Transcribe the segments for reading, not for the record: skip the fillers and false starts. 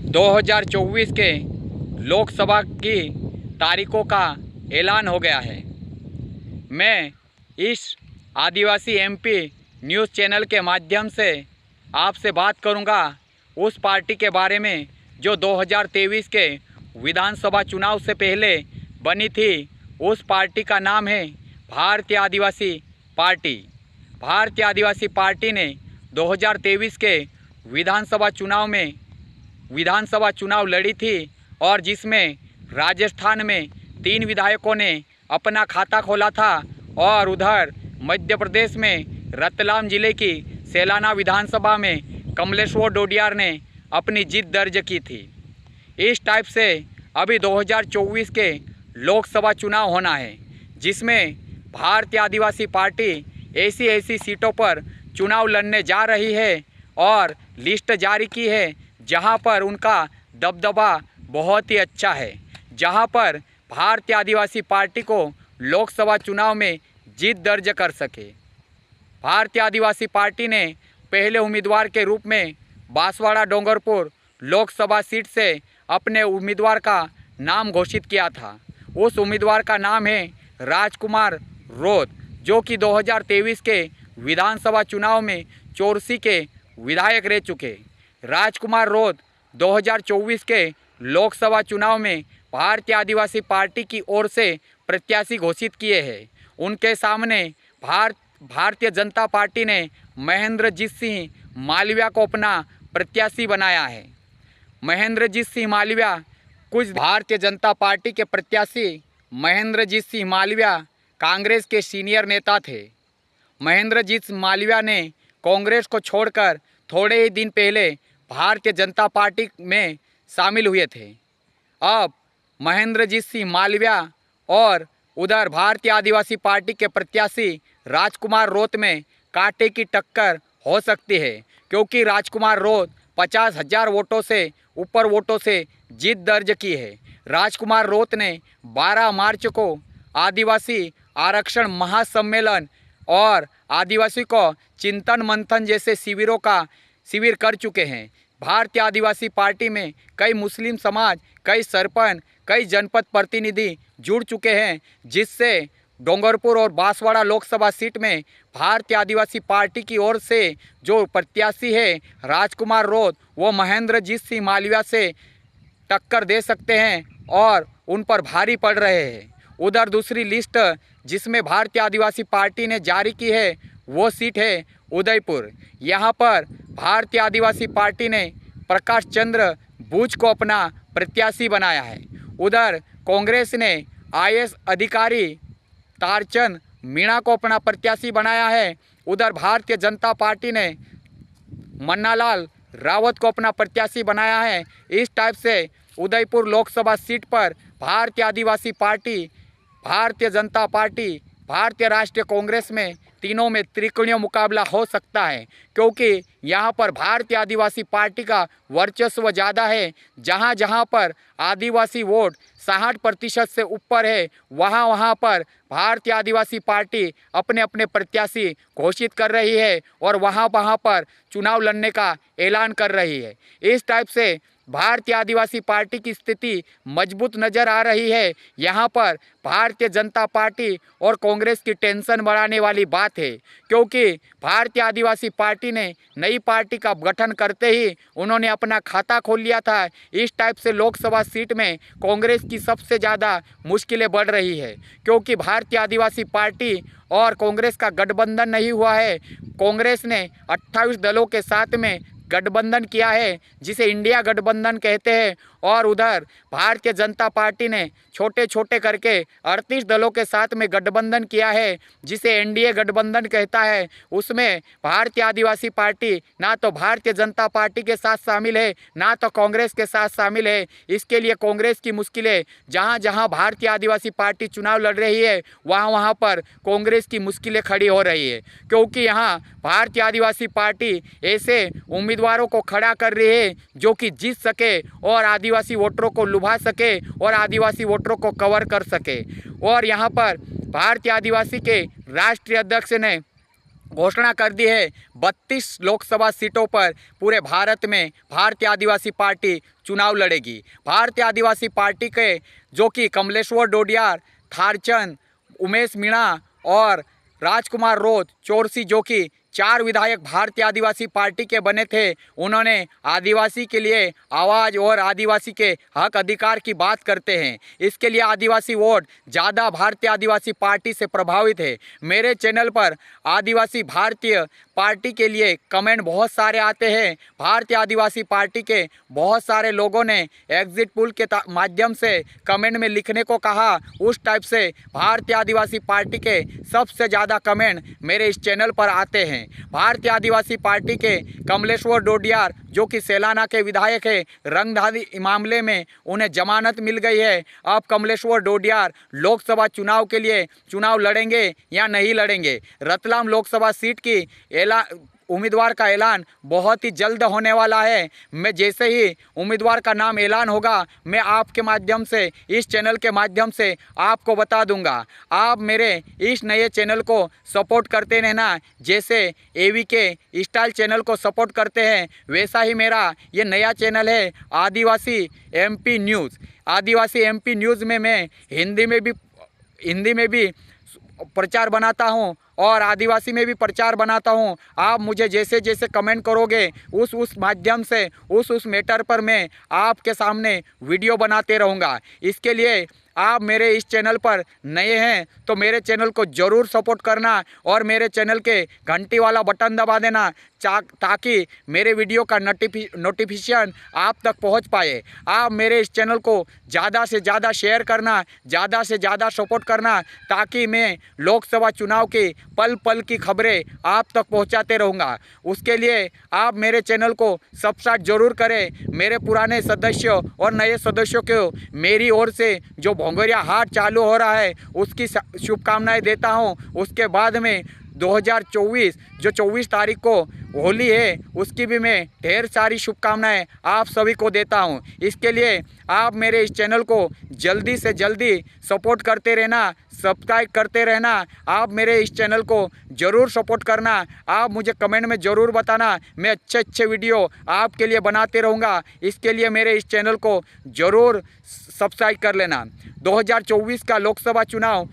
2024 के लोकसभा की तारीखों का ऐलान हो गया है। मैं इस आदिवासी एमपी न्यूज़ चैनल के माध्यम से आपसे बात करूंगा उस पार्टी के बारे में जो 2023 के विधानसभा चुनाव से पहले बनी थी। उस पार्टी का नाम है भारतीय आदिवासी पार्टी। भारतीय आदिवासी पार्टी ने 2023 के विधानसभा चुनाव लड़ी थी और जिसमें राजस्थान में 3 विधायकों ने अपना खाता खोला था और उधर मध्य प्रदेश में रतलाम जिले की सैलाना विधानसभा में कमलेश्वर डोडियार ने अपनी जीत दर्ज की थी। इस टाइप से अभी 2024 के लोकसभा चुनाव होना है, जिसमें भारतीय आदिवासी पार्टी ऐसी सीटों पर चुनाव लड़ने जा रही है और लिस्ट जारी की है जहां पर उनका दबदबा बहुत ही अच्छा है, जहां पर भारतीय आदिवासी पार्टी को लोकसभा चुनाव में जीत दर्ज कर सके। भारतीय आदिवासी पार्टी ने पहले उम्मीदवार के रूप में बांसवाड़ा डोंगरपुर लोकसभा सीट से अपने उम्मीदवार का नाम घोषित किया था। उस उम्मीदवार का नाम है राजकुमार रोत, जो कि 2023 के विधानसभा चुनाव में चोरसी के विधायक रह चुके। राजकुमार रोत 2024 के लोकसभा चुनाव में भारतीय आदिवासी पार्टी की ओर से प्रत्याशी घोषित किए हैं। उनके सामने भारतीय जनता पार्टी ने महेंद्रजीत सिंह मालविया को अपना प्रत्याशी बनाया है। महेंद्रजीत सिंह मालविया भारतीय जनता पार्टी के प्रत्याशी महेंद्रजीत सिंह मालविया कांग्रेस के सीनियर नेता थे। महेंद्रजीत मालविया ने कांग्रेस को छोड़कर थोड़े ही दिन पहले भारतीय जनता पार्टी में शामिल हुए थे। अब महेंद्रजीत सिंह मालविया और उधर भारतीय आदिवासी पार्टी के प्रत्याशी राजकुमार रोत में कांटे की टक्कर हो सकती है, क्योंकि राजकुमार रोत 50,000 वोटों से ऊपर वोटों से जीत दर्ज की है। राजकुमार रोत ने 12 मार्च को आदिवासी आरक्षण महासम्मेलन और आदिवासी को चिंतन मंथन जैसे शिविर कर चुके हैं। भारतीय आदिवासी पार्टी में कई मुस्लिम समाज, कई सरपंच, कई जनपद प्रतिनिधि जुड़ चुके हैं, जिससे डोंगरपुर और बांसवाड़ा लोकसभा सीट में भारतीय आदिवासी पार्टी की ओर से जो प्रत्याशी है राजकुमार रोत, वो महेंद्रजीत सिंह मालविया से टक्कर दे सकते हैं और उन पर भारी पड़ रहे हैं। उधर दूसरी लिस्ट जिसमें भारतीय आदिवासी पार्टी ने जारी की है वो सीट है उदयपुर। यहाँ पर भारतीय आदिवासी पार्टी ने प्रकाश चंद्र बूच को अपना प्रत्याशी बनाया है। उधर कांग्रेस ने आईएएस अधिकारी तारचंद मीणा को अपना प्रत्याशी बनाया है। उधर भारतीय जनता पार्टी ने मन्नालाल रावत को अपना प्रत्याशी बनाया है। इस टाइप से उदयपुर लोकसभा सीट पर भारतीय आदिवासी पार्टी, भारतीय जनता पार्टी, भारतीय राष्ट्रीय कांग्रेस में तीनों में त्रिकोणीय मुकाबला हो सकता है, क्योंकि यहाँ पर भारतीय आदिवासी पार्टी का वर्चस्व ज़्यादा है। जहाँ जहाँ पर आदिवासी वोट 60% से ऊपर है, वहाँ पर भारतीय आदिवासी पार्टी अपने अपने प्रत्याशी घोषित कर रही है और वहाँ पर चुनाव लड़ने का ऐलान कर रही है। इस टाइप से भारतीय आदिवासी पार्टी की स्थिति मजबूत नज़र आ रही है। यहाँ पर भारतीय जनता पार्टी और कांग्रेस की टेंशन बढ़ाने वाली बात है, क्योंकि भारतीय आदिवासी पार्टी ने नई पार्टी का गठन करते ही उन्होंने अपना खाता खोल लिया था। इस टाइप से लोकसभा सीट में कांग्रेस की सबसे ज़्यादा मुश्किलें बढ़ रही है, क्योंकि भारतीय आदिवासी पार्टी और कांग्रेस का गठबंधन नहीं हुआ है। कांग्रेस ने 28 दलों के साथ में गठबंधन किया है, जिसे इंडिया गठबंधन कहते हैं, और उधर भारतीय जनता पार्टी ने छोटे छोटे करके 38 दलों के साथ में गठबंधन किया है, जिसे एनडीए गठबंधन कहता है। उसमें भारतीय आदिवासी पार्टी ना तो भारतीय जनता पार्टी के साथ शामिल है, ना तो कांग्रेस के साथ शामिल है। इसके लिए कांग्रेस की मुश्किलें, जहां जहां भारतीय आदिवासी पार्टी चुनाव लड़ रही है वहां पर कांग्रेस की मुश्किलें खड़ी हो रही है, क्योंकि यहाँ भारतीय आदिवासी पार्टी ऐसे उम्मीदवारों को खड़ा कर रही है जो कि जीत सके और आदिवासी वोटरों को लुभा सके और आदिवासी वोटरों को कवर कर सके। और यहाँ पर भारतीय आदिवासी के राष्ट्रीय अध्यक्ष ने घोषणा कर दी है। 32 लोकसभा सीटों पर पूरे भारत में भारतीय आदिवासी पार्टी चुनाव लड़ेगी। भारतीय आदिवासी पार्टी के जो कि कमलेश्वर डोडियार, थारचंद, उमेश मीणा और राजकुमार रोत चौरसी, जो कि 4 विधायक भारतीय आदिवासी पार्टी के बने थे, उन्होंने आदिवासी के लिए आवाज़ और आदिवासी के हक अधिकार की बात करते हैं। इसके लिए आदिवासी वोट ज़्यादा भारतीय आदिवासी पार्टी से प्रभावित है। मेरे चैनल पर आदिवासी भारतीय पार्टी के लिए कमेंट बहुत सारे आते हैं। भारतीय आदिवासी पार्टी के बहुत सारे लोगों ने एग्जिट पोल के माध्यम से कमेंट में लिखने को कहा। उस टाइप से भारतीय आदिवासी पार्टी के सबसे ज़्यादा कमेंट मेरे इस चैनल पर आते हैं। भारतीय आदिवासी पार्टी के कमलेश्वर डोडियार, जो कि सेलाना के विधायक है, रंगधारी मामले में उन्हें जमानत मिल गई है। अब कमलेश्वर डोडियार लोकसभा चुनाव के लिए चुनाव लड़ेंगे या नहीं लड़ेंगे। रतलाम लोकसभा सीट की उम्मीदवार का ऐलान बहुत ही जल्द होने वाला है। मैं जैसे ही उम्मीदवार का नाम ऐलान होगा, मैं आपके माध्यम से, इस चैनल के माध्यम से आपको बता दूंगा। आप मेरे इस नए चैनल को सपोर्ट करते रहना। जैसे AVK स्टाइल चैनल को सपोर्ट करते हैं, वैसा ही मेरा ये नया चैनल है आदिवासी MP न्यूज़। आदिवासी MP न्यूज़ में मैं हिंदी में भी प्रचार बनाता हूँ और आदिवासी में भी प्रचार बनाता हूँ। आप मुझे जैसे जैसे कमेंट करोगे, उस माध्यम से उस मैटर पर मैं आपके सामने वीडियो बनाते रहूँगा। इसके लिए आप मेरे इस चैनल पर नए हैं तो मेरे चैनल को ज़रूर सपोर्ट करना और मेरे चैनल के घंटी वाला बटन दबा देना, ताकि मेरे वीडियो का नोटिफिकेशन आप तक पहुंच पाए। आप मेरे इस चैनल को ज़्यादा से ज़्यादा शेयर करना, ज़्यादा से ज़्यादा सपोर्ट करना, ताकि मैं लोकसभा चुनाव की पल पल की खबरें आप तक पहुंचाते रहूँगा। उसके लिए आप मेरे चैनल को सब्सक्राइब जरूर करें। मेरे पुराने सदस्यों और नए सदस्यों को मेरी ओर से जो भोंगरिया हाट चालू हो रहा है, उसकी शुभकामनाएं देता हूं। उसके बाद में 2024 जो 24 तारीख को होली है, उसकी भी मैं ढेर सारी शुभकामनाएं आप सभी को देता हूं। इसके लिए आप मेरे इस चैनल को जल्दी से जल्दी सपोर्ट करते रहना, सब्सक्राइब करते रहना। आप मेरे इस चैनल को ज़रूर सपोर्ट करना। आप मुझे कमेंट में ज़रूर बताना, मैं अच्छे वीडियो आपके लिए बनाते रहूँगा। इसके लिए मेरे इस चैनल को ज़रूर सब्सक्राइब कर लेना। 2024 का लोकसभा चुनाव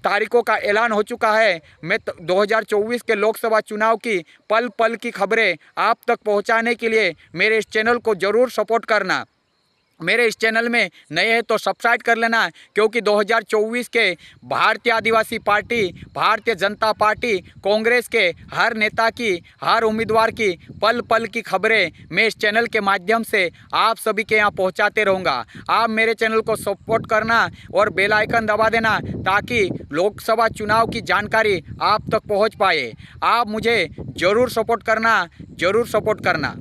तारीखों का ऐलान हो चुका है। मैं 2024 के लोकसभा चुनाव की पल पल की खबरें आप तक पहुंचाने के लिए मेरे इस चैनल को ज़रूर सपोर्ट करना। मेरे इस चैनल में नए हैं तो सब्सक्राइब कर लेना, क्योंकि 2024 के भारतीय आदिवासी पार्टी, भारतीय जनता पार्टी, कांग्रेस के हर नेता की, हर उम्मीदवार की पल पल की खबरें मैं इस चैनल के माध्यम से आप सभी के यहाँ पहुँचाते रहूँगा। आप मेरे चैनल को सपोर्ट करना और बेल आइकन दबा देना, ताकि लोकसभा चुनाव की जानकारी आप तक पहुँच पाए। आप मुझे ज़रूर सपोर्ट करना, ज़रूर सपोर्ट करना।